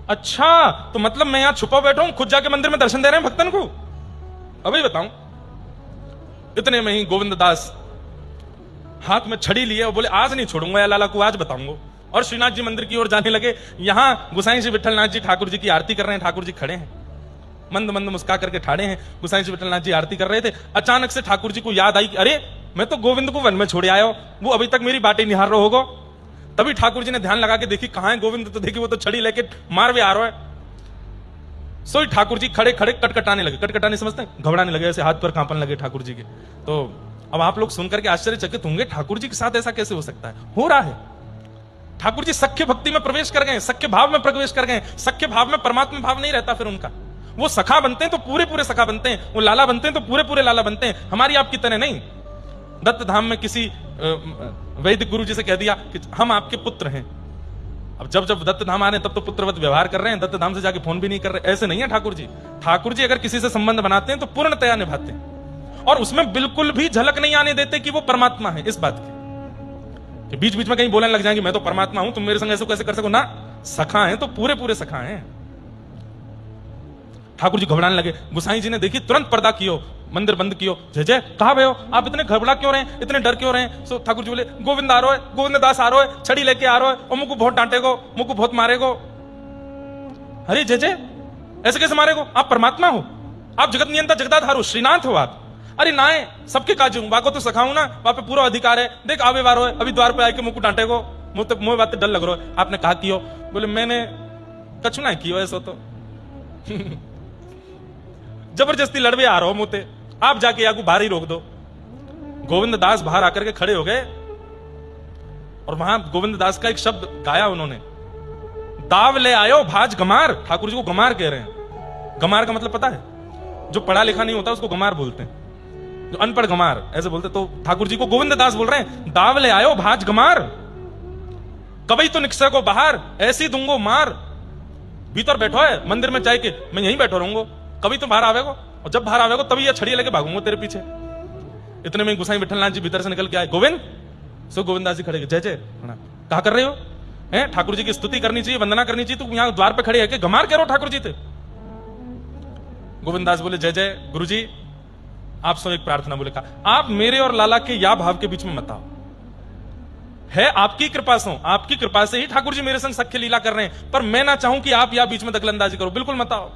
अच्छा, तो मतलब मैं यहां छुपा बैठा हूं, खुद जाके मंदिर में दर्शन दे रहे हैं भक्तन को? अभी बताऊं। इतने में ही गोविंद दास हाथ में छड़ी लिए और बोले आज नहीं छोड़ूंगा या लाला को, आज बताऊंगा। और श्रीनाथ जी मंदिर की ओर जाने लगे। यहां गुसाई जी विठलनाथ जी ठाकुर जी की आरती कर रहे हैं। ठाकुर जी खड़े हैं, मंद मंद मुस्का करके ठाड़े हैं। गुसाई जी विठलनाथ जी आरती कर रहे थे। अचानक से ठाकुर जी को याद आई कि अरे मैं तो गोविंद को वन में छोड़े आया हूं, वो अभी तक मेरी बातें निहार रहा होगा। तभी ठाकुर जी ने ध्यान लगा के देखी कहां है गोविंद, तो देखी वो तो छड़ी लेके मार भी आ रहा है। सोई ठाकुर जी खड़े खड़े कटकटाने लगे। कटकटाने समझते हैं, घबराने लगे, ऐसे हाथ पर कांपने लगे ठाकुर जी के। तो अब आप लोग सुनकर के आश्चर्यचकित होंगे, ठाकुर जी के साथ ऐसा कैसे हो सकता है? हो रहा है। ठाकुर जी सख्य भक्ति में प्रवेश कर गए, सख्य भाव में प्रवेश कर गए। सख्य भाव में परमात्मा भाव नहीं रहता फिर उनका। वो सखा बनते हैं तो पूरे पूरे सखा बनते हैं, वो लाला बनते हैं तो पूरे पूरे लाला बनते हैं। हमारी आपकी तरह नहीं। दत्त धाम में किसी वैदिक गुरु जी से कह दिया कि हम आपके पुत्र हैं। अब जब जब दत्त धाम आ रहे हैं तब तो पुत्रवत व्यवहार कर रहे हैं, दत्त धाम से जाके फोन भी नहीं कर रहे। ऐसे नहीं है ठाकुर जी। ठाकुर जी अगर किसी से संबंध बनाते हैं तो पूर्णतया निभाते हैं, और उसमें बिल्कुल भी झलक नहीं आने देते कि वो परमात्मा है। इस बात की बीच बीच में कहीं बोलने लग जाएंगे मैं तो परमात्मा हूं, तुम मेरे संग ऐसे कैसे कर सको ना। सखा है तो पूरे पूरे सखा हैं। ठाकुर जी घबराने लगे। गुसाई जी ने देखी, तुरंत पर्दा कियो, मंदिर बंद कियो। जय जय, कहां गए हो आप? इतने घबरा क्यों रहे हैं, इतने डर क्यों रहे हैं? सो ठाकुर जी बोले गोविंद आ रहा है, गोविंद दास आ रहा है, छड़ी लेके आ रहा है और मुझको बहुत डांटेगो, मुझको बहुत मारेगो। अरे जय जय, ऐसे कैसे मारेगो? आप परमात्मा हो, आप जगत नियंता जगदाधार हो, श्रीनाथ हो आप। अरे ना है, सबके काजू बाको तो सखाऊं ना, वहां पे पूरा अधिकार है। देख आवे वारो है, अभी द्वार पे आके मुझको डांटेगो, मुझे बात डर लग रहा है। आपने कहा कियो? बोले मैंने कछु ना कियो ऐसा तो जबरदस्ती लड़वे आ रहा हो मुते, आप जाके याकू बाहर ही रोक दो। गोविंद दास बाहर आकर के खड़े हो गए और वहां गोविंद दास का एक शब्द गाया उन्होंने, दाव ले आयो भाज गमार। ठाकुर जी को गमार कह रहे हैं। गमार का मतलब पता है? जो पढ़ा लिखा नहीं होता उसको गमार बोलते हैं, जो अनपढ़ गमार ऐसे बोलते। तो ठाकुर जी को गोविंद दास बोल रहे हैं, दाव ले आयो भाज गमार, कभी तो निकसे को बाहर ऐसी दूंगो मार। भीतर बैठो है मंदिर में जाके, मैं यहीं बैठो रहूंगा, कभी तो बाहर आवेगो, और जब बाहर आवेगो तभी ये छड़िया लेके भागूंगा तेरे पीछे। इतने में गुसाई विठलनाथ जी भीतर से निकल के आए। गोविंद, सो गोविंदास जी खड़े, जय जय, कहा कर रहे हो? हैं ठाकुर जी की स्तुति करनी चाहिए, वंदना करनी चाहिए, तू यहां द्वार पे खड़े है कि गमार कह रहे हो ठाकुर जी थे? गोविंदास बोले जय जय गुरुजी, आप सो एक प्रार्थना। बोले कहा आप मेरे और लाला के या भाव के बीच में मत आओ, है आपकी कृपा से, आपकी कृपा से ही ठाकुर जी मेरे संग सख्य लीला कर रहे हैं, पर मैं ना चाहूं कि आप या बीच में दखलंदाजी करो, बिल्कुल मत आओ।